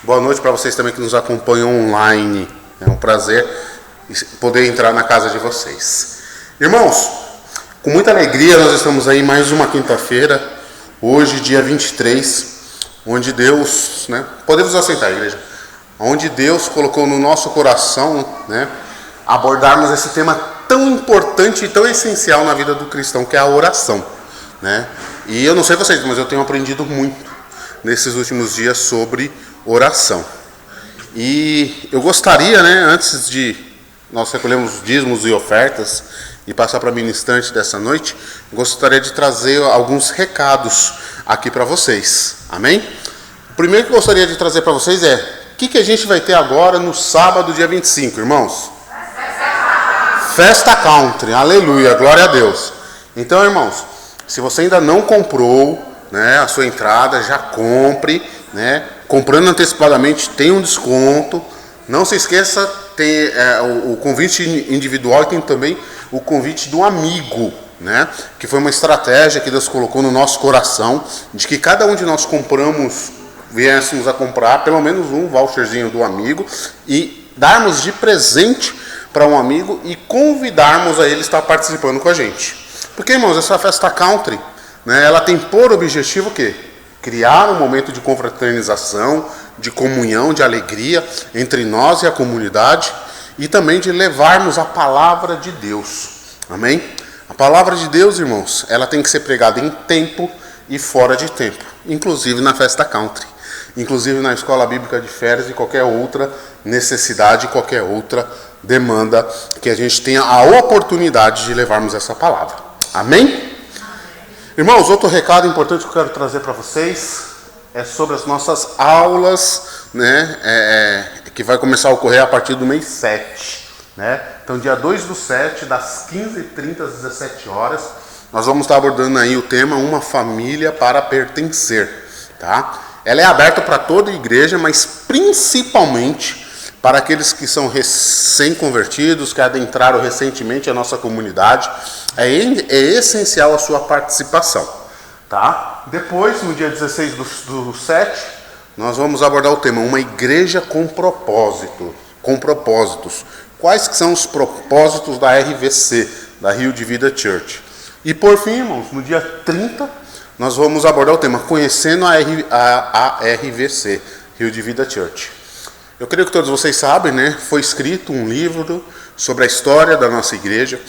Boa noite para vocês também que nos acompanham online. É um prazer poder entrar na casa de vocês. Irmãos, com muita alegria nós estamos aí mais uma quinta-feira, hoje dia 23, onde Deus, podemos assentar, igreja, onde Deus colocou no nosso coração, abordarmos esse tema tão importante e tão essencial na vida do cristão, que é a oração, E eu não sei vocês, mas eu tenho aprendido muito nesses últimos dias sobre oração. E eu gostaria, antes de nós recolhermos dízimos e ofertas e passar para a ministrante dessa noite, gostaria de trazer alguns recados aqui para vocês. Amém? O primeiro que eu gostaria de trazer para vocês é: o que a gente vai ter agora no sábado, dia 25, irmãos? Festa Country. Aleluia, glória a Deus. Então, irmãos, se você ainda não comprou a sua entrada, já compre, comprando antecipadamente tem um desconto. Não se esqueça, tem o convite individual e tem também o convite do amigo, que foi uma estratégia que Deus colocou no nosso coração, de que cada um de nós viéssemos a comprar pelo menos um voucherzinho do amigo e darmos de presente para um amigo e convidarmos a ele estar participando com a gente. Porque, irmãos, essa Festa Country, ela tem por objetivo o quê? Criar um momento de confraternização, de comunhão, de alegria entre nós e a comunidade, e também de levarmos a palavra de Deus. Amém? A palavra de Deus, irmãos, ela tem que ser pregada em tempo e fora de tempo, inclusive na Festa Country, inclusive na escola bíblica de férias e qualquer outra necessidade, qualquer outra demanda que a gente tenha a oportunidade de levarmos essa palavra. Amém? Irmãos, outro recado importante que eu quero trazer para vocês é sobre as nossas aulas, que vai começar a ocorrer a partir do mês 7. Então, dia 2/7, das 15h30 às 17 horas, nós vamos estar abordando aí o tema Uma Família para Pertencer. Tá? Ela é aberta para toda a igreja, mas principalmente para aqueles que são recém-convertidos, que adentraram recentemente a nossa comunidade. É essencial a sua participação. Tá? Depois, no dia 16/7, nós vamos abordar o tema Uma Igreja com propósitos. Quais que são os propósitos da RVC, da Rio de Vida Church? E por fim, irmãos, no dia 30, nós vamos abordar o tema Conhecendo a RVC, Rio de Vida Church. Eu creio que todos vocês sabem, foi escrito um livro sobre a história da nossa igreja.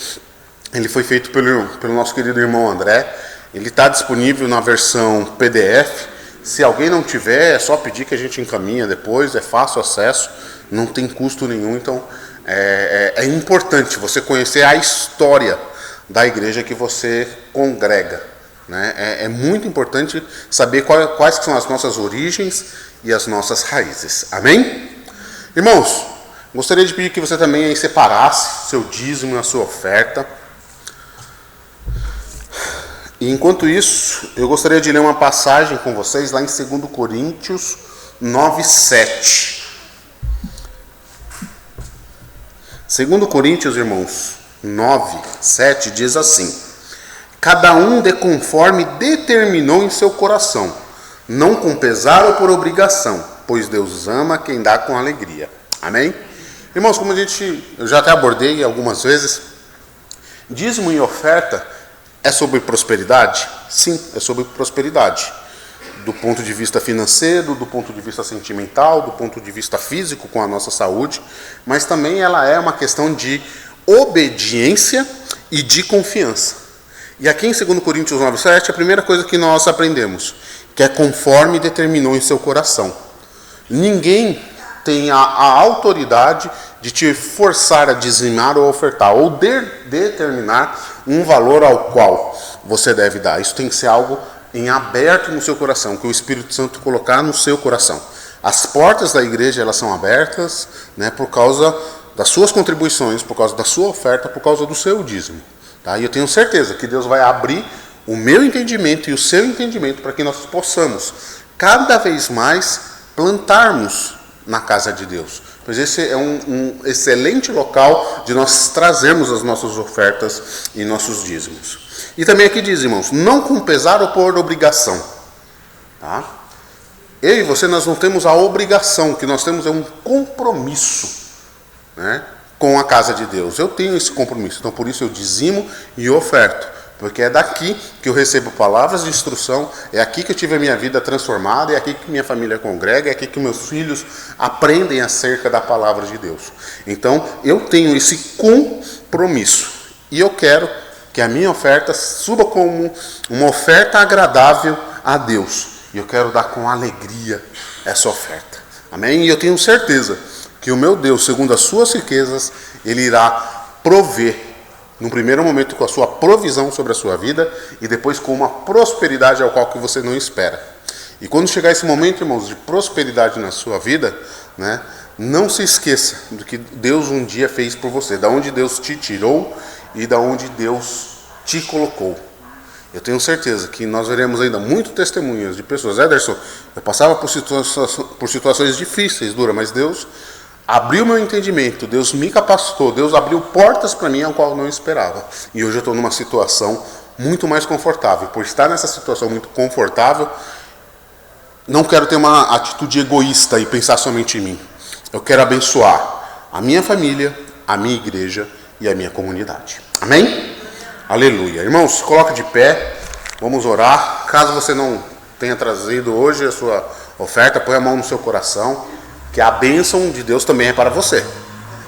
Ele foi feito pelo nosso querido irmão André. Ele está disponível na versão PDF. Se alguém não tiver, é só pedir que a gente encaminha depois. É fácil acesso, não tem custo nenhum. Então, é importante você conhecer a história da igreja que você congrega. É muito importante saber quais são as nossas origens e as nossas raízes. Amém? Irmãos, gostaria de pedir que você também aí separasse seu dízimo e a sua oferta. E enquanto isso, eu gostaria de ler uma passagem com vocês lá em 2 Coríntios 9:7. 2 Coríntios, irmãos, 9:7 diz assim: Cada um dê conforme determinou em seu coração, não com pesar ou por obrigação, pois Deus ama quem dá com alegria. Amém? Irmãos, como eu já até abordei algumas vezes, dízimo e oferta é sobre prosperidade? Sim, é sobre prosperidade. Do ponto de vista financeiro, do ponto de vista sentimental, do ponto de vista físico com a nossa saúde, mas também ela é uma questão de obediência e de confiança. E aqui em 2 Coríntios 9:7, a primeira coisa que nós aprendemos, que é conforme determinou em seu coração. Ninguém tem a autoridade de te forçar a dizimar ou ofertar, ou determinar um valor ao qual você deve dar. Isso tem que ser algo em aberto no seu coração, que o Espírito Santo colocar no seu coração. As portas da igreja, elas são abertas, por causa das suas contribuições, por causa da sua oferta, por causa do seu dízimo. Tá? E eu tenho certeza que Deus vai abrir o meu entendimento e o seu entendimento para que nós possamos cada vez mais plantarmos na casa de Deus. Pois esse é um excelente local de nós trazermos as nossas ofertas e nossos dízimos. E também aqui diz, irmãos, não com pesar ou por obrigação. Tá? eu e você, nós não temos a obrigação, o que nós temos é um compromisso, né, com a casa de Deus. Eu tenho esse compromisso, então por isso eu dizimo e oferto, porque é daqui que eu recebo palavras de instrução, é aqui que eu tive a minha vida transformada, é aqui que minha família congrega, é aqui que meus filhos aprendem acerca da palavra de Deus. Então eu tenho esse compromisso e eu quero que a minha oferta suba como uma oferta agradável a Deus. E eu quero dar com alegria essa oferta. Amém? E eu tenho certeza que o meu Deus, segundo as suas riquezas, Ele irá prover, num primeiro momento com a sua provisão sobre a sua vida, e depois com uma prosperidade ao qual que você não espera. E quando chegar esse momento, irmãos, de prosperidade na sua vida, né, não se esqueça do que Deus um dia fez por você, da onde Deus te tirou e da onde Deus te colocou. Eu tenho certeza que nós veremos ainda muito testemunhas de pessoas. Ederson, eu passava por situações difíceis, duras, mas Deus abriu meu entendimento, Deus me capacitou, Deus abriu portas para mim ao qual eu não esperava. E hoje eu estou numa situação muito mais confortável. Por estar nessa situação muito confortável, não quero ter uma atitude egoísta e pensar somente em mim. Eu quero abençoar a minha família, a minha igreja e a minha comunidade. Amém? Aleluia. Irmãos, coloque de pé, vamos orar. Caso você não tenha trazido hoje a sua oferta, põe a mão no seu coração, que a bênção de Deus também é para você.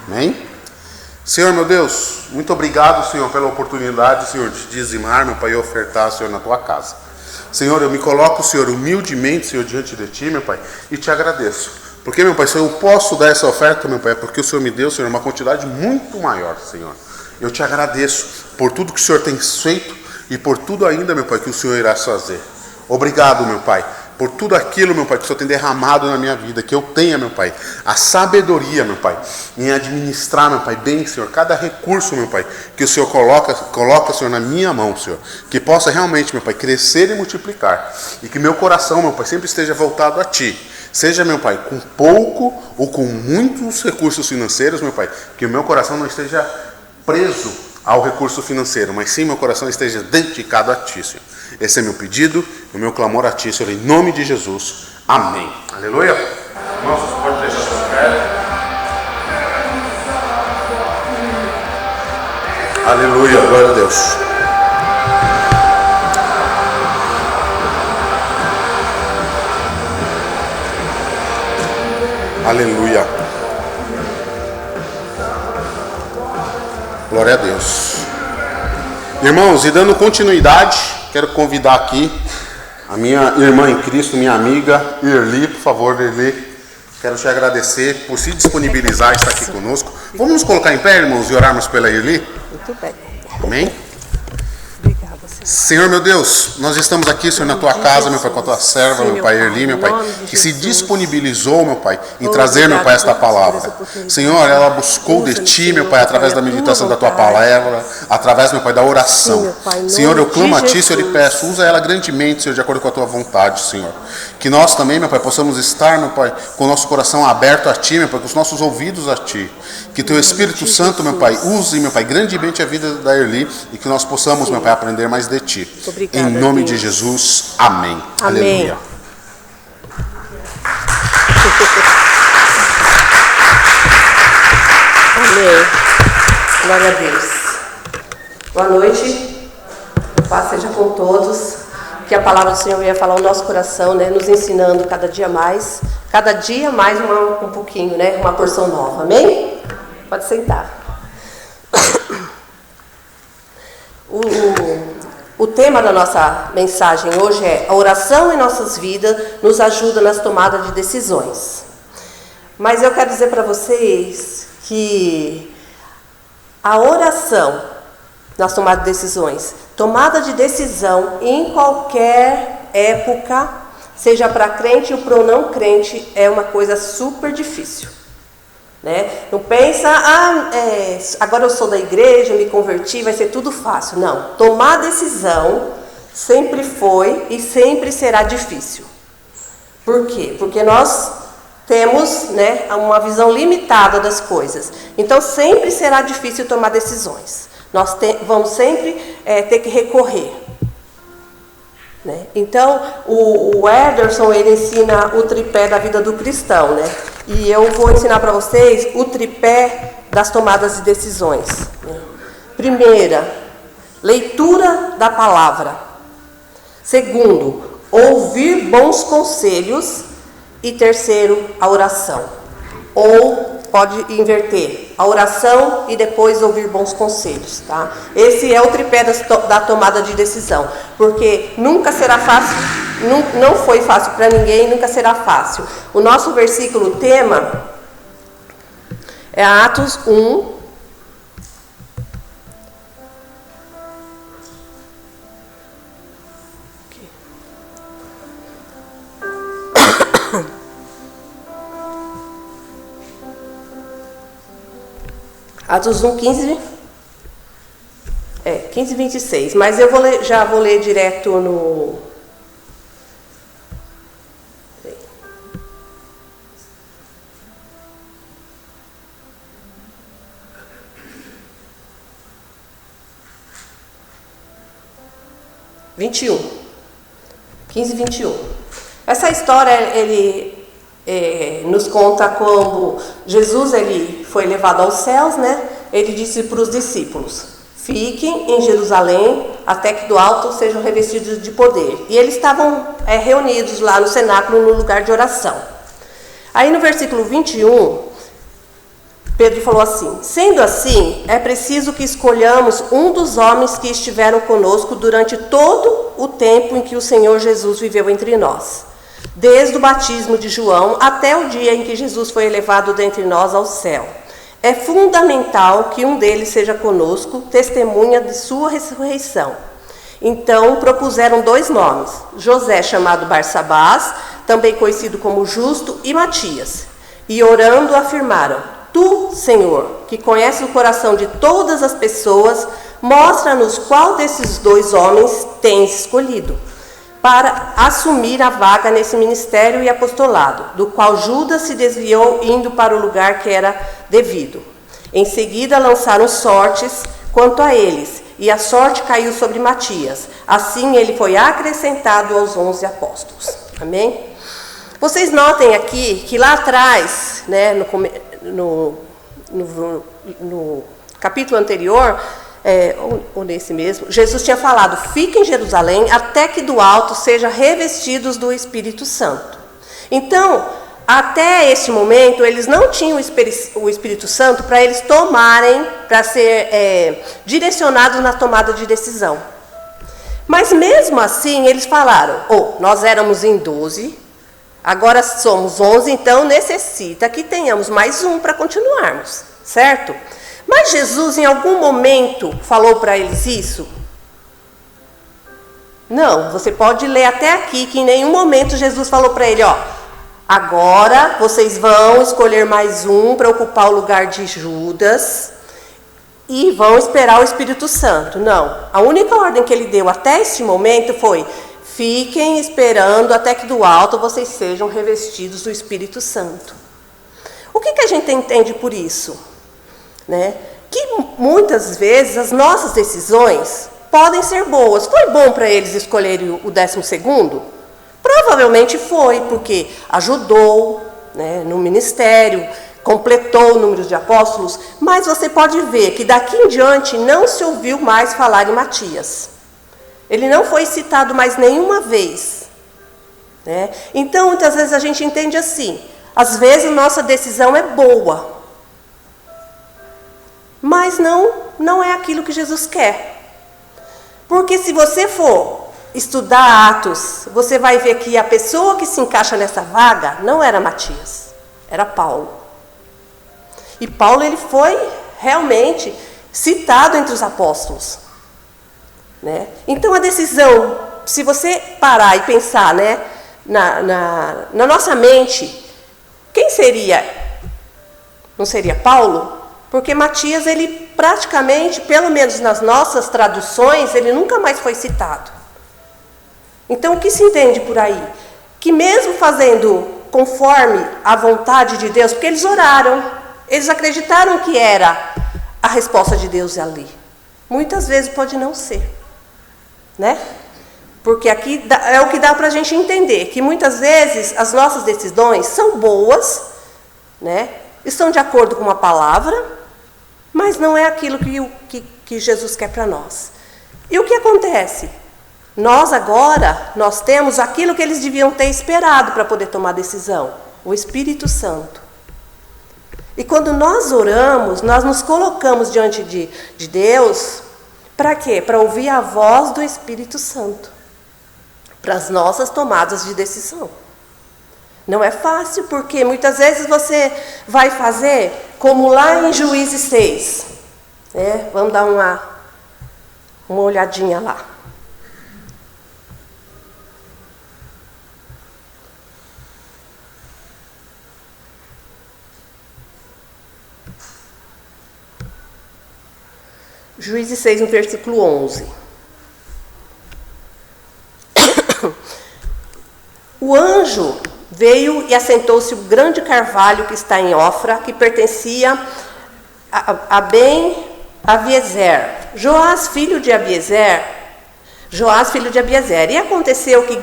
Amém? Senhor, meu Deus, muito obrigado, Senhor, pela oportunidade, Senhor, de dizimar, meu Pai, e ofertar, Senhor, na tua casa. Senhor, eu me coloco, Senhor, humildemente, Senhor, diante de ti, meu Pai, e te agradeço. Porque, meu Pai, se eu posso dar essa oferta, meu Pai, é porque o Senhor me deu, Senhor, uma quantidade muito maior, Senhor. Eu te agradeço por tudo que o Senhor tem feito e por tudo ainda, meu Pai, que o Senhor irá fazer. Obrigado, meu Pai, por tudo aquilo, meu Pai, que o Senhor tem derramado na minha vida, que eu tenha, meu Pai, a sabedoria, meu Pai, em administrar, meu Pai, bem, Senhor, cada recurso, meu Pai, que o Senhor coloca, Senhor, na minha mão, Senhor, que possa realmente, meu Pai, crescer e multiplicar, e que meu coração, meu Pai, sempre esteja voltado a Ti. Seja, meu Pai, com pouco ou com muitos recursos financeiros, meu Pai, que o meu coração não esteja preso ao recurso financeiro, mas sim meu coração esteja dedicado a Ti, Senhor. Esse é meu pedido, o meu clamor a Ti, Senhor, em nome de Jesus. Amém. Aleluia. Irmãos, você pode deixar sua fé. Aleluia, glória a Deus. Aleluia. Glória a Deus. Irmãos, e dando continuidade, quero convidar aqui a minha irmã em Cristo, minha amiga Irli, por favor, Irli. Quero te agradecer por se disponibilizar e estar aqui conosco. Vamos nos colocar em pé, irmãos, e orarmos pela Irli? Muito bem. Amém? Obrigada, Senhor. Senhor, meu Deus, nós estamos aqui, Senhor, na tua casa, meu Pai, com a tua serva, meu Pai, Irli, meu Pai, que se disponibilizou, meu Pai, em trazer, meu Pai, esta palavra. Senhor, ela buscou de Ti, meu Pai, através da meditação da tua palavra, através, meu Pai, da oração. Senhor, eu clamo a Ti, Senhor, e peço, usa ela grandemente, Senhor, de acordo com a tua vontade, Senhor. Que nós também, meu Pai, possamos estar, meu Pai, com o nosso coração aberto a Ti, meu Pai, com os nossos ouvidos a Ti. Que Teu Espírito Santo, meu Pai, use, meu Pai, grandemente a vida da Irli e que nós possamos, meu Pai, aprender mais de Ti. Obrigada, em nome Deus. de Jesus. Amém. Amém. Aleluia. Amém. Glória a Deus. Boa noite. Paz seja com todos. Que a palavra do Senhor venha falar o nosso coração, né? Nos ensinando cada dia mais um pouquinho, né? Uma porção nova. Amém? Pode sentar. O tema da nossa mensagem hoje é: a oração em nossas vidas nos ajuda nas tomadas de decisões. Mas eu quero dizer para vocês que a oração nas tomadas de decisões, tomada de decisão em qualquer época, seja para crente ou para não crente, é uma coisa super difícil. Né? Não pensa, agora eu sou da igreja, me converti, vai ser tudo fácil. Não, tomar decisão sempre foi e sempre será difícil. Por quê? Porque nós temos, né, uma visão limitada das coisas. Então sempre será difícil tomar decisões. Nós vamos sempre ter que recorrer. né? Então, o Ederson, ele ensina o tripé da vida do cristão, né? E eu vou ensinar para vocês o tripé das tomadas de decisões. Né? Primeira, leitura da palavra. Segundo, ouvir bons conselhos. E terceiro, a oração. Ou pode inverter, a oração e depois ouvir bons conselhos, tá? Esse é o tripé da tomada de decisão, porque nunca será fácil, não foi fácil para ninguém, nunca será fácil. O nosso versículo tema é Atos 1, Atos 1, 15 e 26. Mas eu já vou ler direto no... (21) 15 e 21. Essa história, ele nos conta como Jesus ele foi levado aos céus, né? Ele disse para os discípulos: fiquem em Jerusalém até que do alto sejam revestidos de poder. E eles estavam reunidos lá no cenáculo, no lugar de oração. Aí no versículo 21, Pedro falou assim: sendo assim, é preciso que escolhamos um dos homens que estiveram conosco durante todo o tempo em que o Senhor Jesus viveu entre nós, desde o batismo de João até o dia em que Jesus foi elevado dentre nós ao céu. É fundamental que um deles seja conosco, testemunha de sua ressurreição. Então propuseram 2 nomes, José, chamado Barsabás, também conhecido como Justo, e Matias. E orando afirmaram: tu, Senhor, que conheces o coração de todas as pessoas, mostra-nos qual desses 2 homens tens escolhido para assumir a vaga nesse ministério e apostolado, do qual Judas se desviou indo para o lugar que era devido. Em seguida lançaram sortes quanto a eles, e a sorte caiu sobre Matias. Assim ele foi acrescentado aos 11 apóstolos. Amém? Vocês notem aqui que lá atrás, né, no capítulo anterior, ou nesse mesmo, Jesus tinha falado: fiquem em Jerusalém até que do alto sejam revestidos do Espírito Santo. Então, até este momento, eles não tinham o Espírito Santo para eles tomarem, para ser direcionados na tomada de decisão. Mas mesmo assim, eles falaram: nós éramos em 12, agora somos 11, então necessita que tenhamos mais um para continuarmos, certo? Mas Jesus, em algum momento, falou para eles isso? Não, você pode ler até aqui, que em nenhum momento Jesus falou para ele: agora vocês vão escolher mais um para ocupar o lugar de Judas e vão esperar o Espírito Santo. Não, a única ordem que ele deu até esse momento foi: fiquem esperando até que do alto vocês sejam revestidos do Espírito Santo. O que a gente entende por isso? Né? Que muitas vezes as nossas decisões podem ser boas. Foi bom para eles escolherem o 12º? Provavelmente foi, porque ajudou, né, no ministério, completou o número de apóstolos, mas você pode ver que daqui em diante não se ouviu mais falar em Matias. Ele não foi citado mais nenhuma vez. Né? Então, muitas vezes a gente entende assim: às vezes nossa decisão é boa, mas não é aquilo que Jesus quer. Porque se você for estudar Atos, você vai ver que a pessoa que se encaixa nessa vaga não era Matias, era Paulo. E Paulo, ele foi realmente citado entre os apóstolos. Né? Então a decisão, se você parar e pensar, né, na nossa mente, quem seria? Não seria Paulo? Porque Matias, ele praticamente, pelo menos nas nossas traduções, ele nunca mais foi citado. Então, o que se entende por aí? Que mesmo fazendo conforme a vontade de Deus, porque eles oraram, eles acreditaram que era a resposta de Deus ali. Muitas vezes pode não ser, né? Porque aqui é o que dá para a gente entender, que muitas vezes as nossas decisões são boas, né? Estão de acordo com uma palavra, mas não é aquilo que Jesus quer para nós. E o que acontece? Nós temos aquilo que eles deviam ter esperado para poder tomar decisão, o Espírito Santo. E quando nós oramos, nós nos colocamos diante de Deus, para quê? Para ouvir a voz do Espírito Santo, para as nossas tomadas de decisão. Não é fácil, porque muitas vezes você vai fazer como lá em Juízes 6. Né? Vamos dar uma olhadinha lá. Juízes 6, no versículo 11. O anjo veio e assentou-se o grande carvalho que está em Ofra, que pertencia a Ben-Aviezer, Joás, filho de Abiezer. E aconteceu que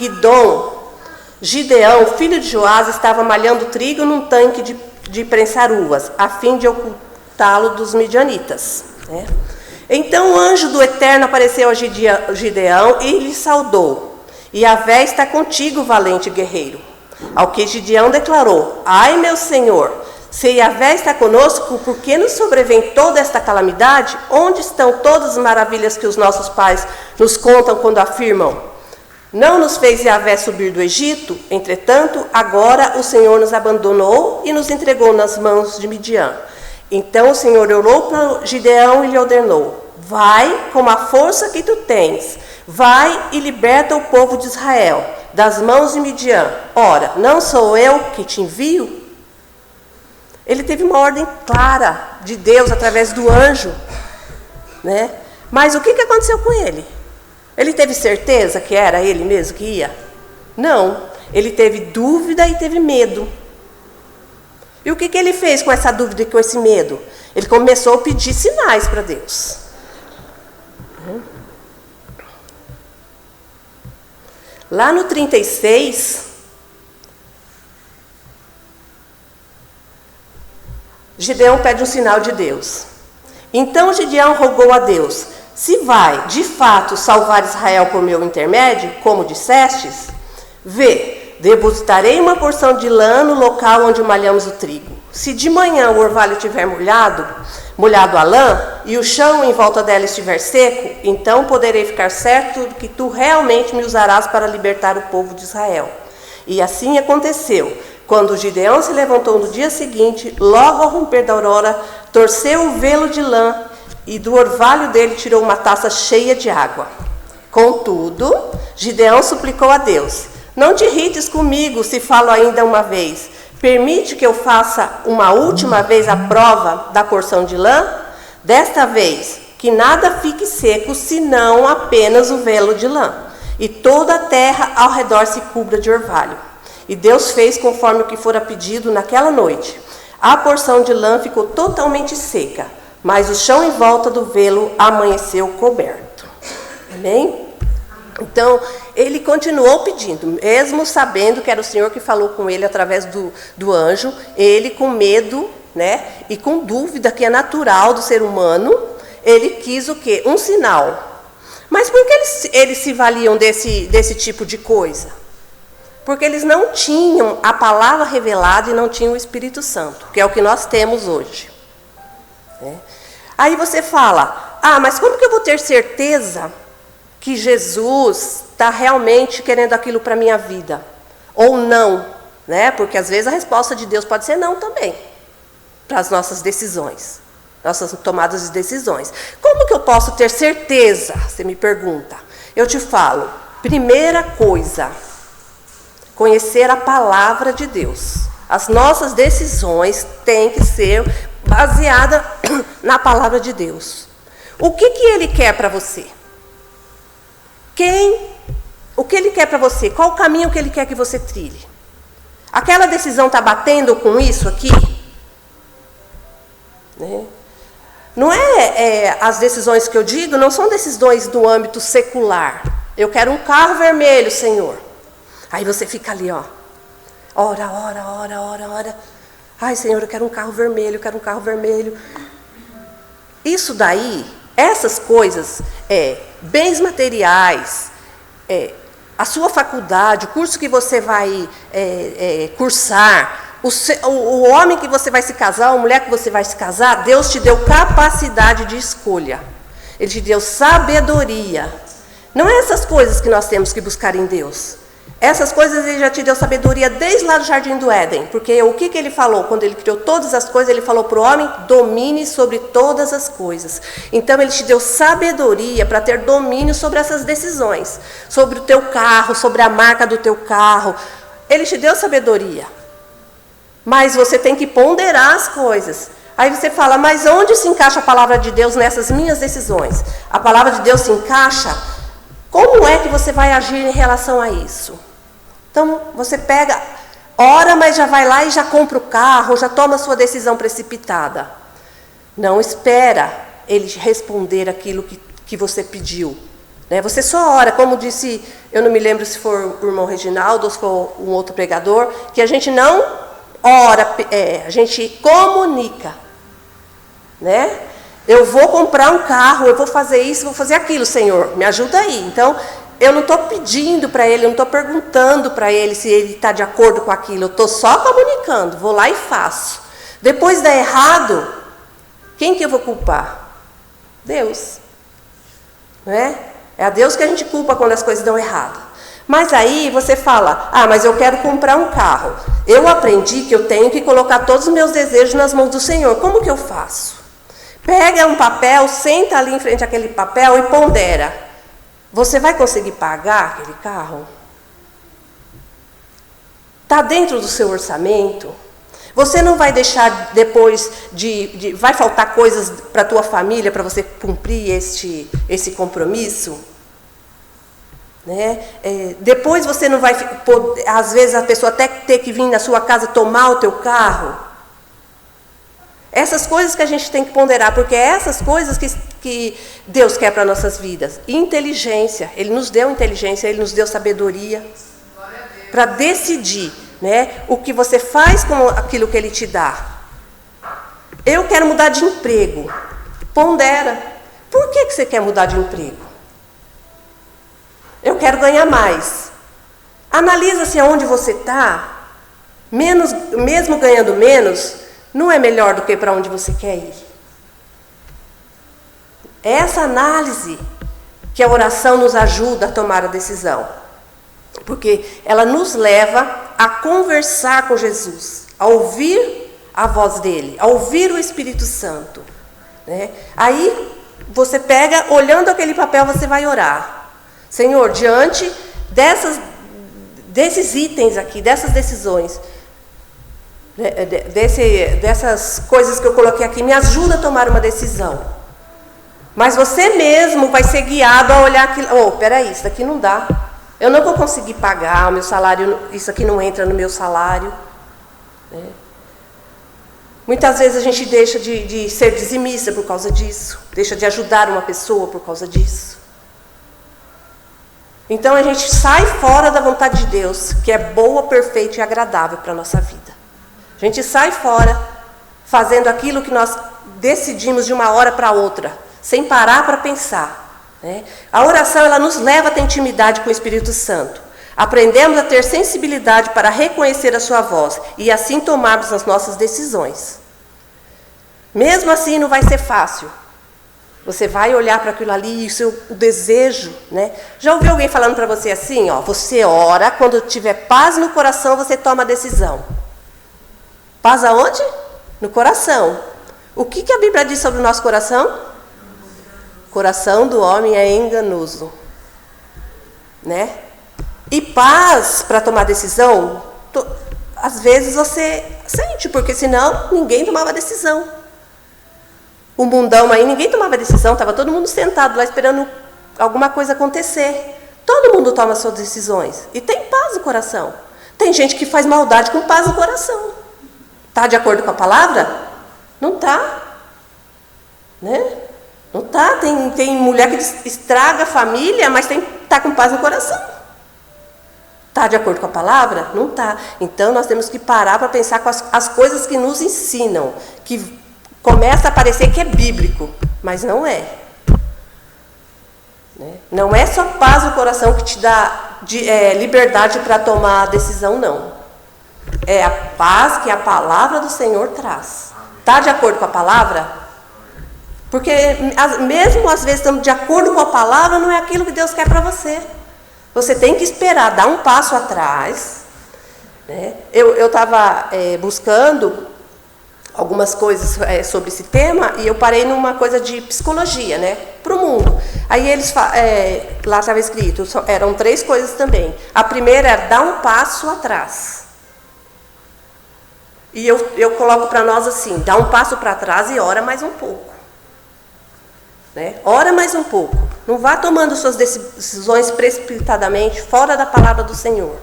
Gideão, filho de Joás, estava malhando trigo num tanque de prensar uvas, a fim de ocultá-lo dos midianitas. Né? Então o anjo do Eterno apareceu a Gideão e lhe saudou. E Yahvé está contigo, valente guerreiro. Ao que Gideão declarou: ai, meu Senhor, se Yahvé está conosco, por que nos sobrevém toda esta calamidade? Onde estão todas as maravilhas que os nossos pais nos contam quando afirmam: não nos fez Yahvé subir do Egito? Entretanto, agora o Senhor nos abandonou e nos entregou nas mãos de Midian. Então o Senhor orou para Gideão e lhe ordenou: vai com a força que tu tens, vai e liberta o povo de Israel das mãos de Midian. Ora, não sou eu que te envio? Ele teve uma ordem clara de Deus através do anjo, né? Mas o que aconteceu com ele? Ele teve certeza que era ele mesmo que ia? Não, ele teve dúvida e teve medo. E o que ele fez com essa dúvida e com esse medo? Ele começou a pedir sinais para Deus. Lá no 36, Gideão pede um sinal de Deus. Então Gideão rogou a Deus: se vai, de fato, salvar Israel por meu intermédio, como dissestes, vê, depositarei uma porção de lã no local onde malhamos o trigo. Se de manhã o orvalho estiver molhado a lã, e o chão em volta dela estiver seco, então poderei ficar certo de que tu realmente me usarás para libertar o povo de Israel. E assim aconteceu. Quando Gideão se levantou no dia seguinte, logo ao romper da aurora, torceu o velo de lã e do orvalho dele tirou uma taça cheia de água. Contudo, Gideão suplicou a Deus: não te irrites comigo se falo ainda uma vez. Permite que eu faça uma última vez a prova da porção de lã? Desta vez, que nada fique seco, senão apenas o velo de lã, e toda a terra ao redor se cubra de orvalho. E Deus fez conforme o que fora pedido naquela noite. A porção de lã ficou totalmente seca, mas o chão em volta do velo amanheceu coberto. Amém? Então, ele continuou pedindo, mesmo sabendo que era o Senhor que falou com ele através do anjo, ele com medo, né, e com dúvida que é natural do ser humano, ele quis o quê? Um sinal. Mas por que eles se valiam desse tipo de coisa? Porque eles não tinham a palavra revelada e não tinham o Espírito Santo, que é o que nós temos hoje. Aí você fala: mas como que eu vou ter certeza que Jesus está realmente querendo aquilo para a minha vida? Ou não, né? Porque às vezes a resposta de Deus pode ser não também, para as nossas decisões, nossas tomadas de decisões. Como que eu posso ter certeza? Você me pergunta. Eu te falo: primeira coisa, conhecer a palavra de Deus. As nossas decisões têm que ser baseadas na palavra de Deus. O que Ele quer para você? O que Ele quer para você? Qual o caminho que Ele quer que você trilhe? Aquela decisão está batendo com isso aqui? Né? Não as decisões que eu digo não são decisões do âmbito secular. Eu quero um carro vermelho, Senhor. Aí você fica ali, ó. Ora. Ai, Senhor, eu quero um carro vermelho, eu quero um carro vermelho. Isso daí, essas coisas, bens materiais, a sua faculdade, o curso que você vai cursar, o homem que você vai se casar, a mulher que você vai se casar, Deus te deu capacidade de escolha. Ele te deu sabedoria. Não é essas coisas que nós temos que buscar em Deus. Essas coisas Ele já te deu sabedoria desde lá do Jardim do Éden. Porque o que Ele falou? Quando Ele criou todas as coisas, Ele falou para o homem, domine sobre todas as coisas. Então Ele te deu sabedoria para ter domínio sobre essas decisões. Sobre o teu carro, sobre a marca do teu carro. Ele te deu sabedoria. Mas você tem que ponderar as coisas. Aí você fala, mas onde se encaixa a palavra de Deus nessas minhas decisões? A palavra de Deus se encaixa? Como é que você vai agir em relação a isso? Então, você pega, ora, mas já vai lá e já compra o carro, já toma a sua decisão precipitada. Não espera Ele responder aquilo que você pediu. Né? Você só ora, como disse, eu não me lembro se for o irmão Reginaldo ou se for um outro pregador, que a gente não ora, a gente comunica. Né? Eu vou comprar um carro, eu vou fazer isso, vou fazer aquilo, Senhor, me ajuda aí. Então, eu não estou pedindo para Ele, eu não estou perguntando para Ele se Ele está de acordo com aquilo. Eu estou só comunicando, vou lá e faço. Depois dá errado, quem que eu vou culpar? Deus. Não é? É a Deus que a gente culpa quando as coisas dão errado. Mas aí você fala, mas eu quero comprar um carro. Eu aprendi que eu tenho que colocar todos os meus desejos nas mãos do Senhor. Como que eu faço? Pega um papel, senta ali em frente àquele papel e pondera. Você vai conseguir pagar aquele carro? Está dentro do seu orçamento? Você não vai deixar depois vai faltar coisas para a tua família para você cumprir esse compromisso? Né? Depois você não vai, às vezes a pessoa até ter que vir na sua casa tomar o teu carro. Essas coisas que a gente tem que ponderar, porque é essas coisas que Deus quer para nossas vidas. Inteligência, Ele nos deu inteligência, Ele nos deu sabedoria para decidir, né, o que você faz com aquilo que Ele te dá. Eu quero mudar de emprego. Pondera. Por que você quer mudar de emprego? Eu quero ganhar mais. Analisa se aonde você está, mesmo ganhando menos, não é melhor do que para onde você quer ir. É essa análise que a oração nos ajuda a tomar a decisão. Porque ela nos leva a conversar com Jesus, a ouvir a voz dele, a ouvir o Espírito Santo. Né? Aí você pega, olhando aquele papel, você vai orar. Senhor, diante desses itens aqui, dessas decisões, dessas coisas que eu coloquei aqui, me ajuda a tomar uma decisão. Mas você mesmo vai ser guiado a olhar aquilo. Peraí, isso aqui não dá. Eu não vou conseguir pagar o meu salário, isso aqui não entra no meu salário. Muitas vezes a gente deixa de ser dizimista por causa disso, deixa de ajudar uma pessoa por causa disso. Então a gente sai fora da vontade de Deus, que é boa, perfeita e agradável para a nossa vida. A gente sai fora fazendo aquilo que nós decidimos de uma hora para outra, sem parar para pensar. Né? A oração ela nos leva a ter intimidade com o Espírito Santo. Aprendemos a ter sensibilidade para reconhecer a sua voz e assim tomarmos as nossas decisões. Mesmo assim não vai ser fácil. Você vai olhar para aquilo ali, o desejo, né? Já ouviu alguém falando para você assim, você ora, quando tiver paz no coração, você toma a decisão. Paz aonde? No coração. O que a Bíblia diz sobre o nosso coração? O coração do homem é enganoso. Né? E paz para tomar decisão, às vezes você sente, porque senão ninguém tomava decisão. O mundão aí, ninguém tomava decisão, estava todo mundo sentado lá esperando alguma coisa acontecer. Todo mundo toma suas decisões e tem paz no coração. Tem gente que faz maldade com paz no coração. Está de acordo com a palavra? Não está. Né? Não está. Tem mulher que estraga a família, mas está está com paz no coração. Está de acordo com a palavra? Não está. Então, nós temos que parar para pensar com as coisas que nos ensinam, que começa a parecer que é bíblico, mas não é. Não é só paz no coração que te dá liberdade para tomar a decisão, não. É a paz que a palavra do Senhor traz. Está de acordo com a palavra? Porque mesmo às vezes estamos de acordo com a palavra, não é aquilo que Deus quer para você. Você tem que esperar, dar um passo atrás. Né? Eu estava buscando algumas coisas sobre esse tema e eu parei numa coisa de psicologia, né? Para o mundo. Aí eles, lá estava escrito, eram 3 coisas também. A primeira é dar um passo atrás. E eu coloco para nós assim, dá um passo para trás e ora mais um pouco. Né? Ora mais um pouco. Não vá tomando suas decisões precipitadamente fora da palavra do Senhor.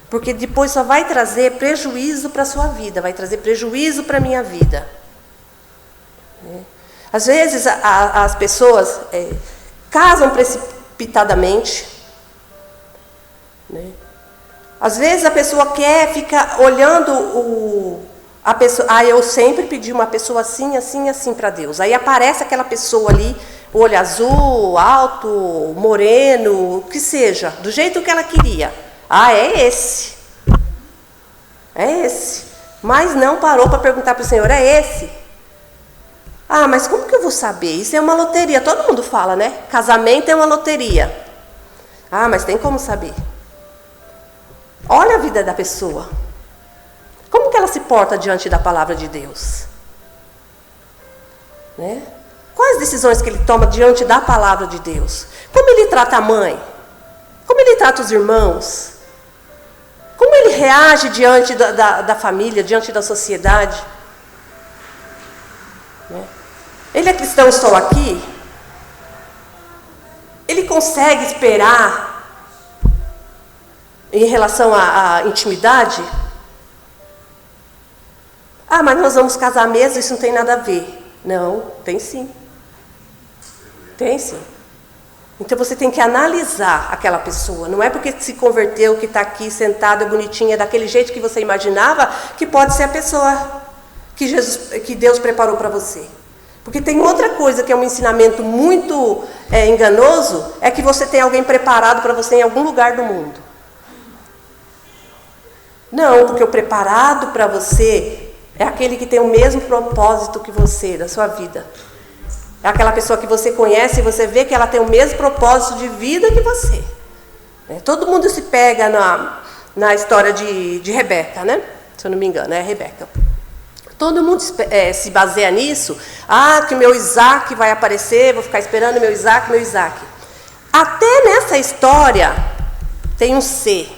Porque depois só vai trazer prejuízo para a sua vida, vai trazer prejuízo para a minha vida. Às vezes as pessoas casam precipitadamente. Né? Às vezes a pessoa quer ficar olhando a pessoa. Eu sempre pedi uma pessoa assim, assim, assim para Deus. Aí aparece aquela pessoa ali, olho azul, alto, moreno, o que seja, do jeito que ela queria. É esse. É esse. Mas não parou para perguntar para o Senhor, é esse? Mas como que eu vou saber? Isso é uma loteria. Todo mundo fala, né? Casamento é uma loteria. Mas tem como saber? Olha a vida da pessoa. Como que ela se porta diante da palavra de Deus? Né? Quais decisões que ele toma diante da palavra de Deus? Como ele trata a mãe? Como ele trata os irmãos? Como ele reage diante da família, diante da sociedade? Né? Ele é cristão só aqui? Ele consegue esperar em relação à intimidade? Mas nós vamos casar mesmo, isso não tem nada a ver. Não, tem sim. Tem sim. Então você tem que analisar aquela pessoa. Não é porque se converteu, que está aqui sentada, bonitinha, daquele jeito que você imaginava, que pode ser a pessoa que Deus preparou para você. Porque tem outra coisa que é um ensinamento muito enganoso, é que você tem alguém preparado para você em algum lugar do mundo. Não, porque o preparado para você é aquele que tem o mesmo propósito que você, da sua vida. É aquela pessoa que você conhece e você vê que ela tem o mesmo propósito de vida que você. Todo mundo se pega na história de Rebeca, né? Se eu não me engano, é Rebeca. Todo mundo se baseia nisso. Que o meu Isaac vai aparecer, vou ficar esperando o meu Isaac, meu Isaac. Até nessa história tem um C.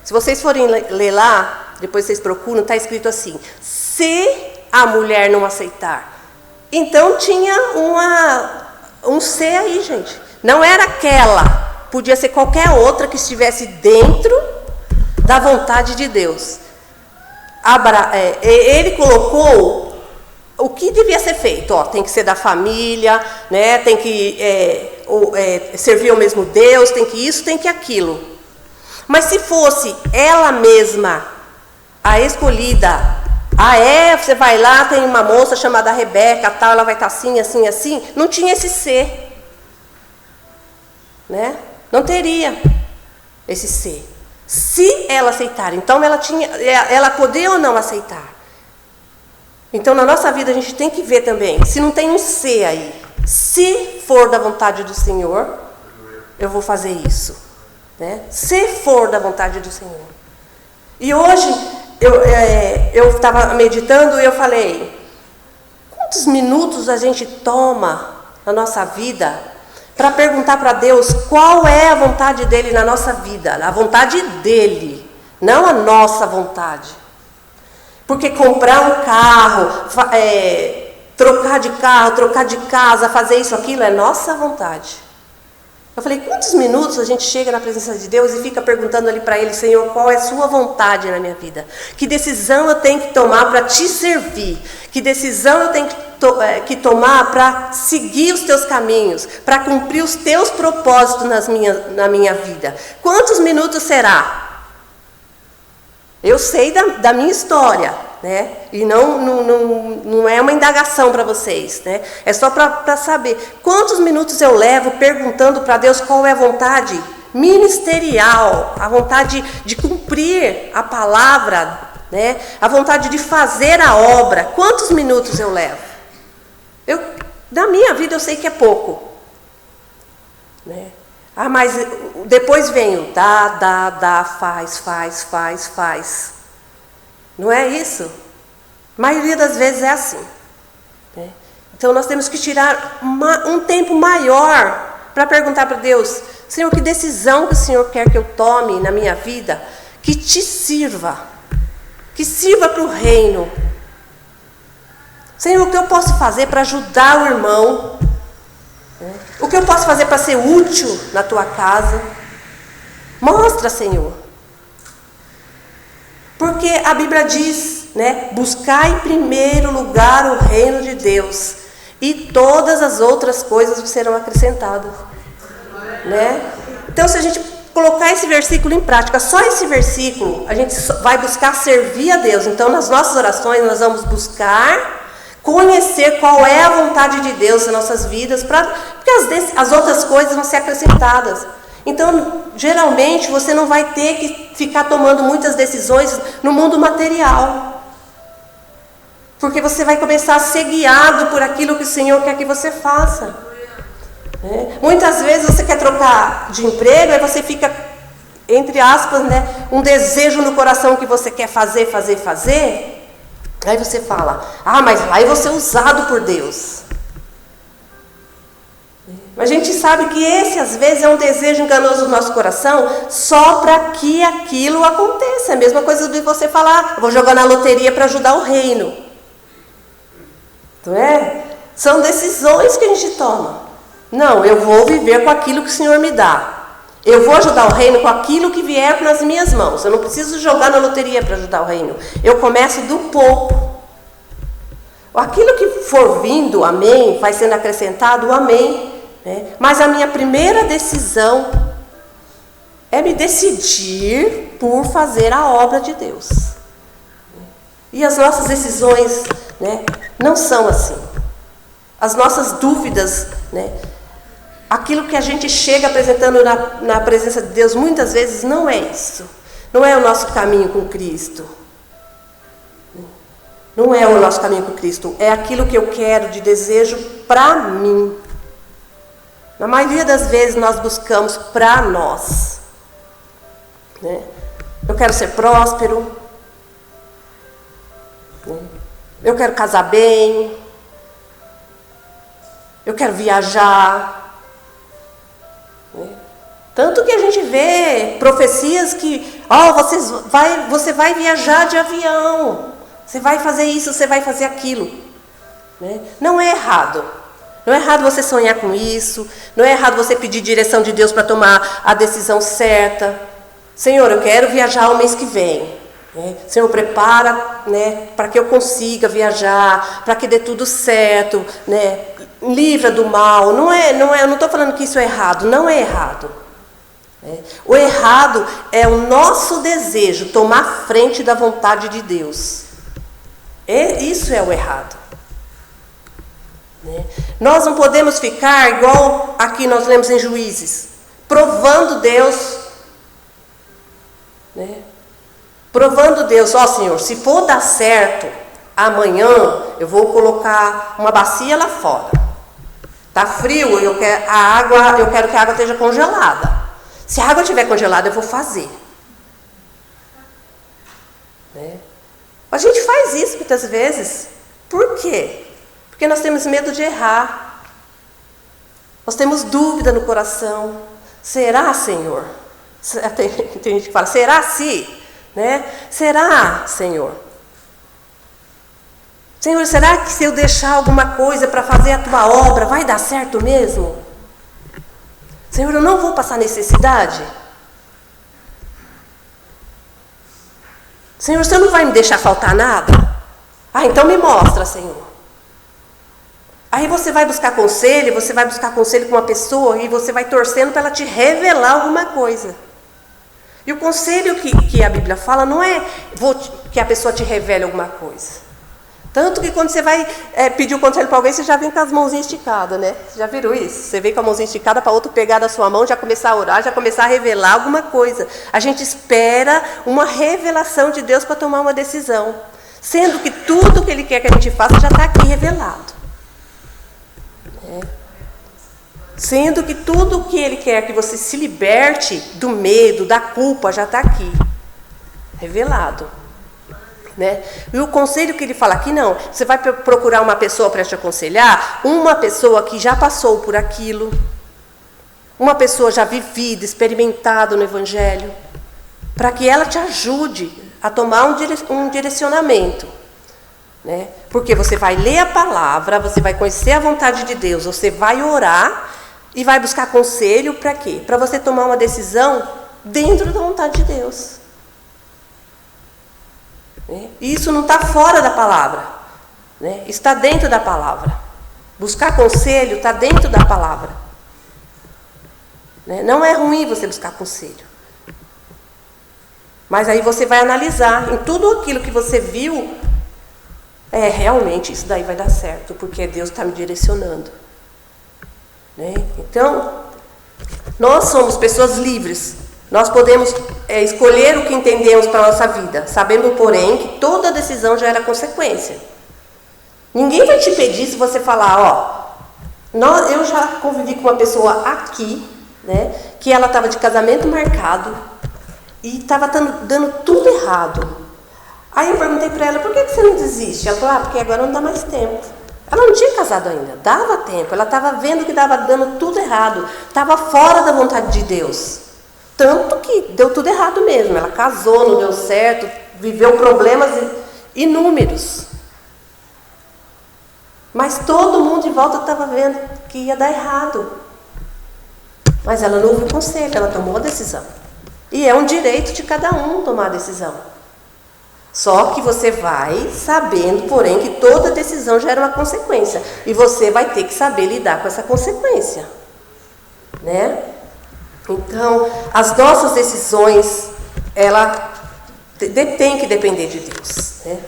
Se vocês forem ler lá, depois vocês procuram, está escrito assim: se a mulher não aceitar. Então tinha um C aí, gente. Não era aquela, podia ser qualquer outra que estivesse dentro da vontade de Deus. Ele colocou o que devia ser feito. Tem que ser da família, né? Tem que servir ao mesmo Deus, tem que isso, tem que aquilo. Mas se fosse ela mesma a escolhida, você vai lá, tem uma moça chamada Rebeca, tal, ela vai estar assim, assim, assim, não tinha esse C. Né? Não teria esse C. Se ela aceitar, então ela poderia ou não aceitar. Então na nossa vida a gente tem que ver também, se não tem um C aí, se for da vontade do Senhor, eu vou fazer isso. Né? Se for da vontade do Senhor. E hoje eu estava meditando e eu falei, quantos minutos a gente toma na nossa vida para perguntar para Deus qual é a vontade dele na nossa vida, a vontade dele, não a nossa vontade. Porque comprar um carro, trocar de carro, trocar de casa, fazer isso, aquilo, é nossa vontade. Eu falei, quantos minutos a gente chega na presença de Deus e fica perguntando ali para Ele, Senhor, qual é a sua vontade na minha vida? Que decisão eu tenho que tomar para te servir? Que decisão eu tenho que tomar para seguir os teus caminhos? Para cumprir os teus propósitos na minha vida? Quantos minutos será? Eu sei da minha história, né? E não é uma indagação para vocês, né? É só para saber quantos minutos eu levo perguntando para Deus qual é a vontade ministerial, a vontade de cumprir a palavra, né? A vontade de fazer a obra. Quantos minutos eu levo? Na minha vida eu sei que é pouco, né? Ah, mas depois vem o faz. Não é isso? A maioria das vezes é assim, né? Então nós temos que tirar um tempo maior para perguntar para Deus, Senhor, que decisão que o Senhor quer que eu tome na minha vida, que te sirva, que sirva para o reino. Senhor, o que eu posso fazer para ajudar o irmão? O que eu posso fazer para ser útil na tua casa? Mostra, Senhor. Porque a Bíblia diz, né? Buscar em primeiro lugar o reino de Deus, e todas as outras coisas serão acrescentadas, né? Então, se a gente colocar esse versículo em prática, só esse versículo, a gente vai buscar servir a Deus. Então, nas nossas orações, nós vamos buscar conhecer qual é a vontade de Deus nas nossas vidas, porque as outras coisas vão ser acrescentadas. Então, geralmente, você não vai ter que ficar tomando muitas decisões no mundo material, porque você vai começar a ser guiado por aquilo que o Senhor quer que você faça. Muitas vezes você quer trocar de emprego, aí você fica, entre aspas, né, um desejo no coração que você quer fazer. Aí você fala, mas lá eu vou ser usado por Deus. Mas a gente sabe que esse, às vezes, é um desejo enganoso do nosso coração, só para que aquilo aconteça. É a mesma coisa de você falar, vou jogar na loteria para ajudar o reino. Não é? São decisões que a gente toma. Não, eu vou viver com aquilo que o Senhor me dá. Eu vou ajudar o reino com aquilo que vier nas minhas mãos. Eu não preciso jogar na loteria para ajudar o reino. Eu começo do pouco. Aquilo que for vindo, amém, vai sendo acrescentado, amém. Né? Mas a minha primeira decisão é me decidir por fazer a obra de Deus. E as nossas decisões, né, não são assim. As nossas dúvidas, né, aquilo que a gente chega apresentando na presença de Deus, muitas vezes não é isso. Não é o nosso caminho com Cristo. Não é o nosso caminho com Cristo. É aquilo que eu quero, de desejo para mim. Na maioria das vezes nós buscamos para nós. Né? Eu quero ser próspero. Eu quero casar bem. Eu quero viajar. Tanto que a gente vê profecias que, você vai viajar de avião, você vai fazer isso, você vai fazer aquilo. Né? Não é errado. Não é errado você sonhar com isso. Não é errado você pedir direção de Deus para tomar a decisão certa. Senhor, eu quero viajar o mês que vem. Né? Senhor, prepara, né, para que eu consiga viajar, para que dê tudo certo, né? Livra do mal. Eu não estou falando que isso é errado. Não é errado. O errado é o nosso desejo tomar frente da vontade de Deus. Isso é o errado. Nós não podemos ficar igual aqui nós lemos em Juízes, provando Deus, né? Provando Deus, Senhor, se for dar certo, amanhã eu vou colocar uma bacia lá fora. Tá frio, eu quero que a água esteja congelada. Se a água estiver congelada, eu vou fazer. Né? A gente faz isso muitas vezes. Por quê? Porque nós temos medo de errar. Nós temos dúvida no coração. Será, Senhor? Tem gente que fala, será se? Né? Será, Senhor? Senhor, será que se eu deixar alguma coisa para fazer a tua obra, vai dar certo mesmo? Senhor, eu não vou passar necessidade? Senhor, você não vai me deixar faltar nada? Ah, então me mostra, Senhor. Aí você vai buscar conselho com uma pessoa e você vai torcendo para ela te revelar alguma coisa. E o conselho que a Bíblia fala não é que a pessoa te revele alguma coisa. Tanto que quando você vai pedir o conselho para alguém, você já vem com as mãozinhas esticadas, né? Você já viram isso? Você vem com a mãozinha esticada para outro pegar da sua mão, já começar a orar, já começar a revelar alguma coisa. A gente espera uma revelação de Deus para tomar uma decisão. Sendo que tudo que Ele quer que a gente faça já está aqui revelado. Sendo que tudo que Ele quer que você se liberte do medo, da culpa, já está aqui revelado. Né? E o conselho que ele fala aqui, não, você vai procurar uma pessoa para te aconselhar, uma pessoa que já passou por aquilo, uma pessoa já vivida, experimentada no Evangelho, para que ela te ajude a tomar um direcionamento. Né? Porque você vai ler a palavra, você vai conhecer a vontade de Deus, você vai orar e vai buscar conselho para quê? Para você tomar uma decisão dentro da vontade de Deus. Isso não está fora da palavra, né? Está dentro da palavra. Buscar conselho está dentro da palavra, né? Não é ruim você buscar conselho, mas aí você vai analisar em tudo aquilo que você viu, realmente isso daí vai dar certo, porque Deus está me direcionando, né? Então, nós somos pessoas livres. Nós podemos escolher o que entendemos para a nossa vida, sabendo, porém, que toda decisão gera consequência. Ninguém vai te pedir se você falar, eu já convivi com uma pessoa aqui, né, que ela estava de casamento marcado e estava dando tudo errado. Aí eu perguntei para ela, por que você não desiste? Ela falou, porque agora não dá mais tempo. Ela não tinha casado ainda, dava tempo, ela estava vendo que estava dando tudo errado, estava fora da vontade de Deus. Tanto que deu tudo errado mesmo. Ela casou, não deu certo, viveu problemas inúmeros. Mas todo mundo de volta estava vendo que ia dar errado. Mas ela não ouviu o conselho, ela tomou a decisão. E é um direito de cada um tomar a decisão. Só que você vai sabendo, porém, que toda decisão gera uma consequência. E você vai ter que saber lidar com essa consequência. Né? Então, as nossas decisões, ela tem que depender de Deus. Né?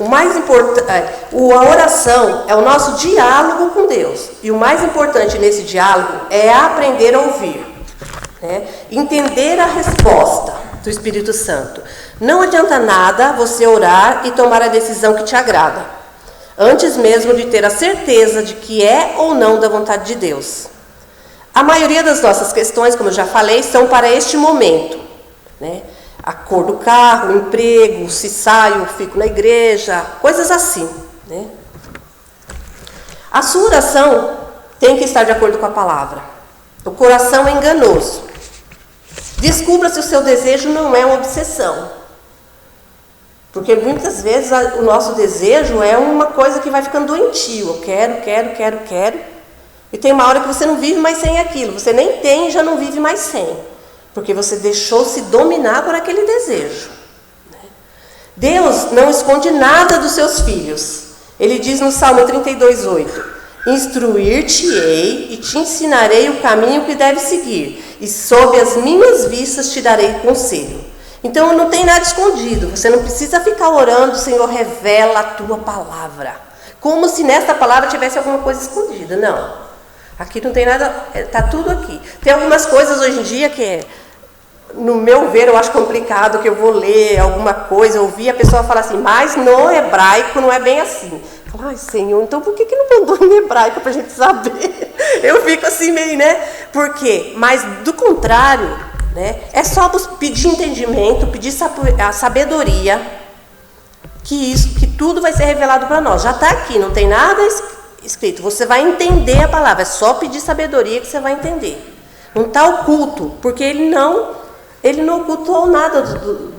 O mais importante, a oração é o nosso diálogo com Deus. E o mais importante nesse diálogo é aprender a ouvir. Né? Entender a resposta do Espírito Santo. Não adianta nada você orar e tomar a decisão que te agrada, antes mesmo de ter a certeza de que é ou não da vontade de Deus. A maioria das nossas questões, como eu já falei, são para este momento. Né? A cor do carro, o emprego, se saio, fico na igreja, coisas assim. Né? A sua oração tem que estar de acordo com a palavra. O coração é enganoso. Descubra se o seu desejo não é uma obsessão. Porque muitas vezes o nosso desejo é uma coisa que vai ficando doentio. Eu quero. E tem uma hora que você não vive mais sem aquilo. Você nem tem e já não vive mais sem. Porque você deixou-se dominar por aquele desejo. Deus não esconde nada dos seus filhos. Ele diz no Salmo 32:8: Instruir-te-ei e te ensinarei o caminho que deves seguir, e sob as minhas vistas te darei conselho. Então não tem nada escondido. Você não precisa ficar orando, Senhor, revela a tua palavra. Como se nessa palavra tivesse alguma coisa escondida. Não. Aqui não tem nada, está tudo aqui. Tem algumas coisas hoje em dia que, no meu ver, eu acho complicado, que eu vou ler alguma coisa, ouvir a pessoa falar assim, mas no hebraico não é bem assim. Ai, Senhor, então por que não mandou em hebraico para a gente saber? Eu fico assim meio, né? Por quê? Mas do contrário, né? É só pedir entendimento, pedir a sabedoria, que tudo vai ser revelado para nós. Já está aqui, não tem nada escrito. Você vai entender a palavra, é só pedir sabedoria que você vai entender. Não está oculto, porque ele não ocultou nada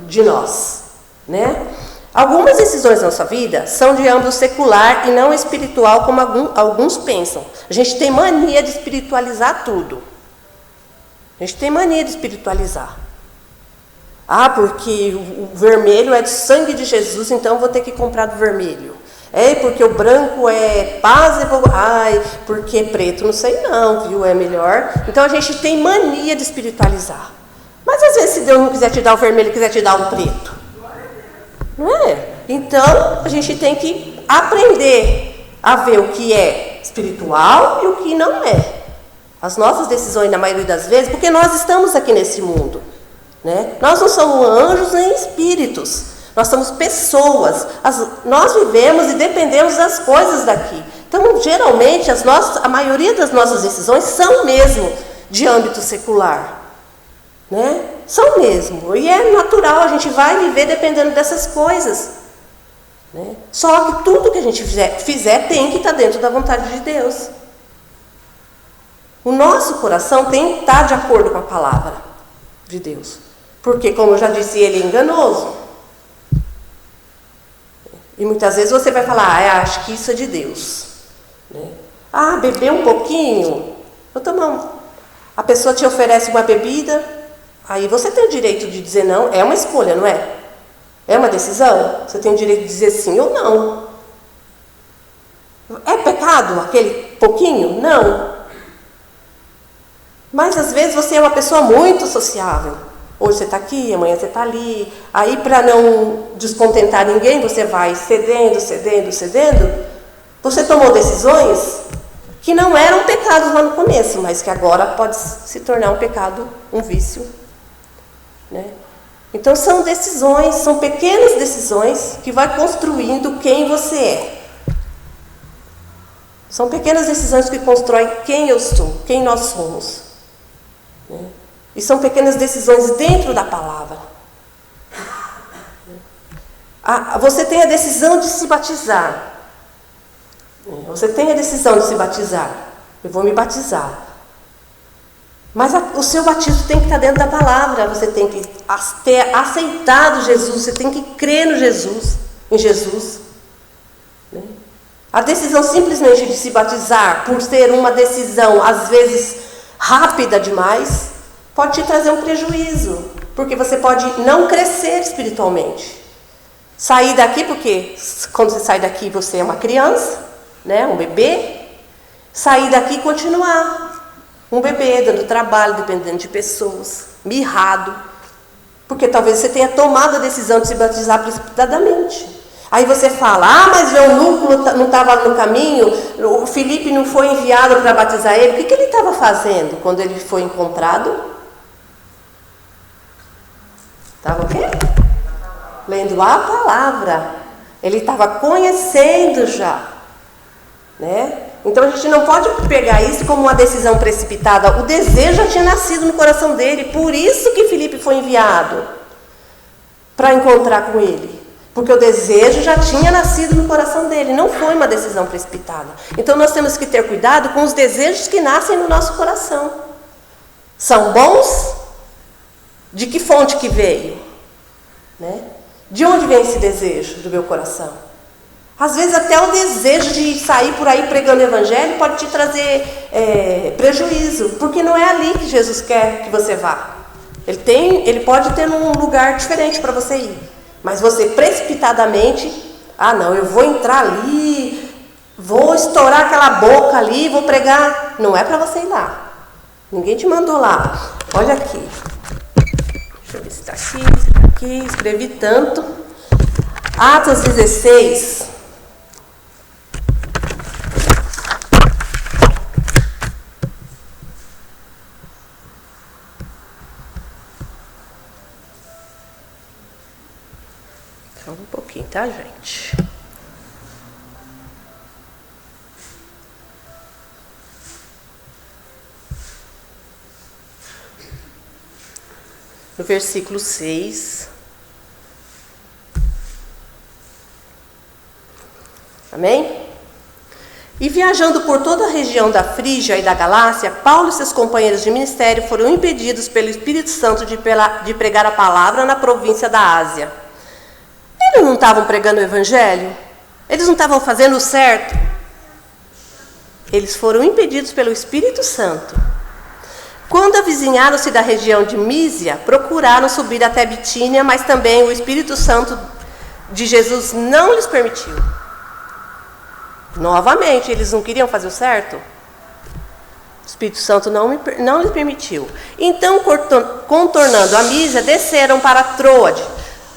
de nós, né? Algumas decisões da nossa vida são de âmbito secular e não espiritual, como alguns pensam. A gente tem mania de espiritualizar tudo. A gente tem mania de espiritualizar. Ah, porque o vermelho é do sangue de Jesus, então eu vou ter que comprar do vermelho. É, porque o branco é paz e... Ai, porque preto, não sei não, viu? É melhor. Então a gente tem mania de espiritualizar. Mas às vezes se Deus não quiser te dar o vermelho, quiser te dar o preto. Não é? Então a gente tem que aprender a ver o que é espiritual e o que não é. As nossas decisões, na maioria das vezes, porque nós estamos aqui nesse mundo. Né? Nós não somos anjos nem espíritos. Nós somos pessoas. Nós vivemos e dependemos das coisas daqui. Então, geralmente, a maioria das nossas decisões são mesmo de âmbito secular. Né? São mesmo. E é natural, a gente vai viver dependendo dessas coisas. Né? Só que tudo que a gente fizer tem que estar dentro da vontade de Deus. O nosso coração tem que estar de acordo com a palavra de Deus. Porque, como eu já disse, ele é enganoso. E muitas vezes você vai falar, acho que isso é de Deus. Né? Ah, beber um pouquinho. A pessoa te oferece uma bebida, aí você tem o direito de dizer não. É uma escolha, não é? É uma decisão. Você tem o direito de dizer sim ou não. É pecado aquele pouquinho? Não. Mas às vezes você é uma pessoa muito sociável. Hoje você está aqui, amanhã você está ali. Aí, para não descontentar ninguém, você vai cedendo. Você tomou decisões que não eram pecados lá no começo, mas que agora pode se tornar um pecado, um vício. Né? Então, são decisões, são pequenas decisões que vai construindo quem você é. São pequenas decisões que constroem quem eu sou, quem nós somos. Né? E são pequenas decisões dentro da palavra. Você tem a decisão de se batizar. Você tem a decisão de se batizar. Eu vou me batizar. Mas o seu batismo tem que estar dentro da palavra. Você tem que ter aceitado Jesus. Você tem que crer no Jesus, em Jesus. A decisão simplesmente de se batizar, por ser uma decisão, às vezes, rápida demais, pode te trazer um prejuízo, porque você pode não crescer espiritualmente. Sair daqui, porque quando você sai daqui você é uma criança, né, um bebê. Sair daqui e continuar um bebê, dando trabalho, dependendo de pessoas, mirrado, porque talvez você tenha tomado a decisão de se batizar precipitadamente. Aí você fala, mas meu núcleo não estava no caminho, o Felipe não foi enviado para batizar ele. O que ele estava fazendo quando ele foi encontrado? Estava o quê? Lendo a palavra. Ele estava conhecendo já. Né? Então a gente não pode pegar isso como uma decisão precipitada. O desejo já tinha nascido no coração dele. Por isso que Felipe foi enviado para encontrar com ele. Porque o desejo já tinha nascido no coração dele. Não foi uma decisão precipitada. Então nós temos que ter cuidado com os desejos que nascem no nosso coração. São bons? De que fonte que veio? Né? De onde vem esse desejo do meu coração? Às vezes até o desejo de sair por aí pregando o evangelho pode te trazer prejuízo, porque não é ali que Jesus quer que você vá. Ele pode ter um lugar diferente para você ir, mas você precipitadamente, não, eu vou entrar ali, vou estourar aquela boca ali, vou pregar. Não é para você ir lá. Ninguém te mandou lá. Olha aqui. Deixa eu ver se está aqui, escrevi tanto. Atos 16. Só um pouquinho, tá, gente? No versículo 6. Amém? E viajando por toda a região da Frígia e da Galácia, Paulo e seus companheiros de ministério foram impedidos pelo Espírito Santo de pregar a palavra na província da Ásia. Eles não estavam pregando o evangelho? Eles não estavam fazendo o certo? Eles foram impedidos pelo Espírito Santo. Quando avizinharam-se da região de Mísia, procuraram subir até Bitínia, mas também o Espírito Santo de Jesus não lhes permitiu. Novamente, eles não queriam fazer o certo? O Espírito Santo não lhes permitiu. Então, contornando a Mísia, desceram para Troade.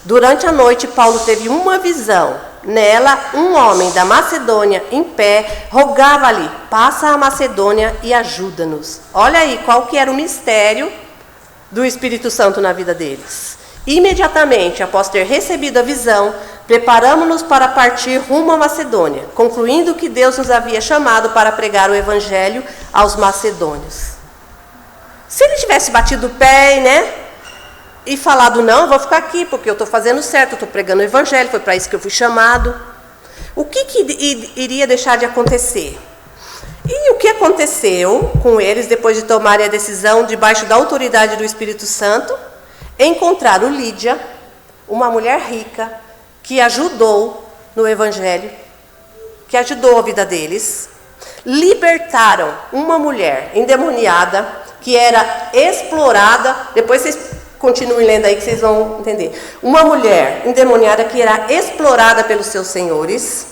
Durante a noite, Paulo teve uma visão. Nela, um homem da Macedônia, em pé, rogava-lhe: passa a Macedônia e ajuda-nos. Olha aí qual que era o mistério do Espírito Santo na vida deles. Imediatamente, após ter recebido a visão, preparamos-nos para partir rumo à Macedônia, concluindo que Deus nos havia chamado para pregar o Evangelho aos macedônios. Se ele tivesse batido o pé, né, e falado: não, eu vou ficar aqui, porque eu estou fazendo certo, eu estou pregando o Evangelho, foi para isso que eu fui chamado. O que iria deixar de acontecer? E o que aconteceu com eles depois de tomarem a decisão, debaixo da autoridade do Espírito Santo? Encontraram Lídia, uma mulher rica, que ajudou no Evangelho, que ajudou a vida deles. Libertaram uma mulher endemoniada, que era explorada. Depois vocês continuem lendo aí que vocês vão entender. Uma mulher endemoniada que era explorada pelos seus senhores.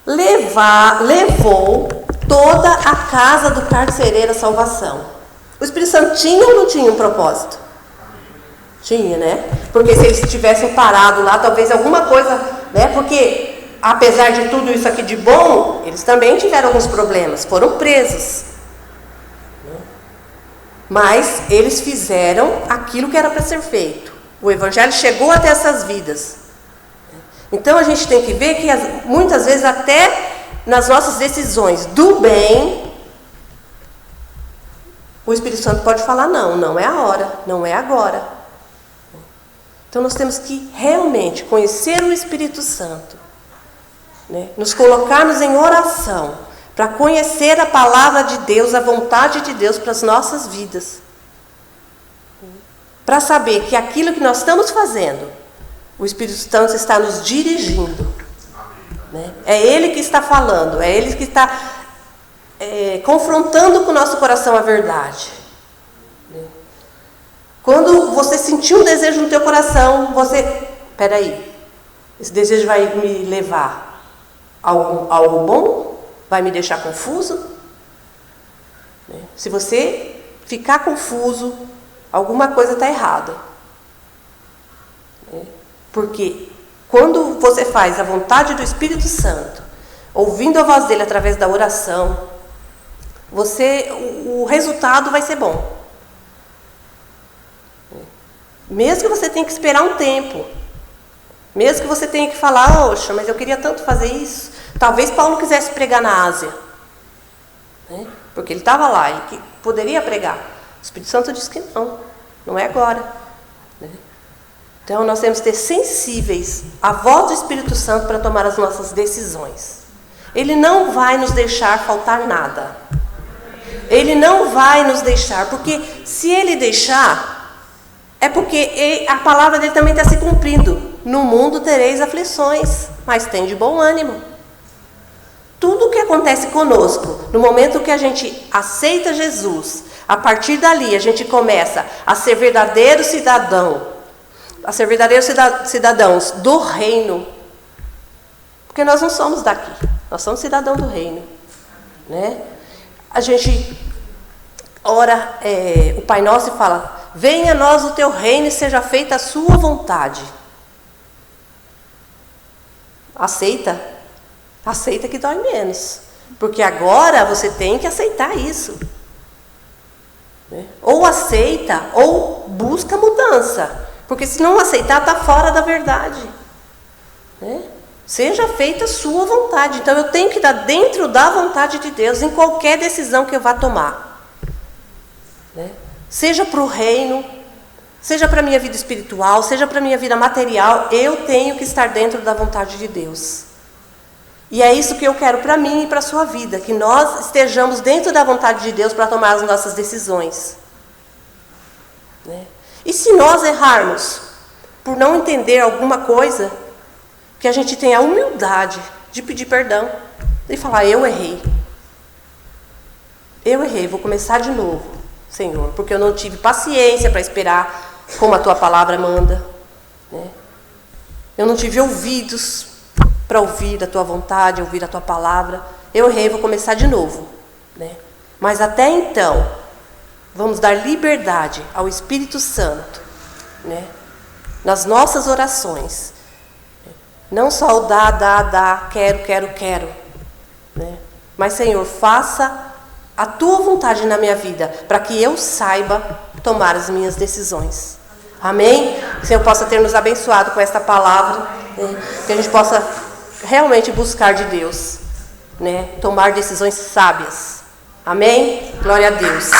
Levou toda a casa do carcereiro à salvação. O Espírito Santo tinha ou não tinha um propósito? Tinha, né? Porque se eles tivessem parado lá, talvez alguma coisa, né? Porque apesar de tudo isso aqui de bom, eles também tiveram alguns problemas, foram presos. Mas eles fizeram aquilo que era para ser feito. O Evangelho chegou até essas vidas. Então a gente tem que ver que muitas vezes até nas nossas decisões do bem, o Espírito Santo pode falar: não, não é a hora, não é agora. Então nós temos que realmente conhecer o Espírito Santo, né? Nos colocarmos em oração para conhecer a palavra de Deus, a vontade de Deus para as nossas vidas. Para saber que aquilo que nós estamos fazendo, o Espírito Santo está nos dirigindo, né? É Ele que está falando, é Ele que está confrontando com o nosso coração a verdade. Quando você sentir um desejo no teu coração, peraí, esse desejo vai me levar a algo bom? Vai me deixar confuso? Se você ficar confuso, alguma coisa está errada. Porque quando você faz a vontade do Espírito Santo, ouvindo a voz dele através da oração, o resultado vai ser bom. Mesmo que você tenha que esperar um tempo, mesmo que você tenha que falar: oxa, mas eu queria tanto fazer isso. Talvez Paulo quisesse pregar na Ásia, né? Porque ele estava lá, ele poderia pregar. O Espírito Santo disse que não é agora, né? Então nós temos que ser sensíveis à voz do Espírito Santo para tomar as nossas decisões. Ele não vai nos deixar faltar nada. Ele não vai nos deixar, porque se ele deixar, é porque a palavra dele também está se cumprindo. No mundo tereis aflições, mas tem de bom ânimo. Tudo o que acontece conosco, no momento que a gente aceita Jesus, a partir dali a gente começa a ser verdadeiro cidadão, a ser verdadeiros cidadãos do reino. Porque nós não somos daqui, nós somos cidadãos do reino, né? A gente ora o Pai Nosso e fala: venha a nós o teu reino e seja feita a sua vontade. Aceita que dói menos. Porque agora você tem que aceitar isso, né? Ou aceita, ou busca mudança. Porque se não aceitar, está fora da verdade, né? Seja feita a sua vontade. Então eu tenho que estar dentro da vontade de Deus em qualquer decisão que eu vá tomar, né? Seja para o reino, seja para a minha vida espiritual, seja para a minha vida material, eu tenho que estar dentro da vontade de Deus. E é isso que eu quero para mim e para a sua vida, que nós estejamos dentro da vontade de Deus para tomar as nossas decisões, né? E se nós errarmos por não entender alguma coisa, que a gente tenha a humildade de pedir perdão e falar: eu errei. eu errei, vou começar de novo, Senhor, porque eu não tive paciência para esperar como a tua palavra manda, né? Eu não tive ouvidos para ouvir a tua vontade, ouvir a tua palavra. Eu errei, vou começar de novo, né? Mas até então, vamos dar liberdade ao Espírito Santo, né? Nas nossas orações. Não só o dá, quero, né? Mas, Senhor, faça a tua vontade na minha vida, para que eu saiba tomar as minhas decisões. Amém? Que o Senhor possa ter nos abençoado com esta palavra, né? Que a gente possa realmente buscar de Deus, né? Tomar decisões sábias. Amém? Glória a Deus.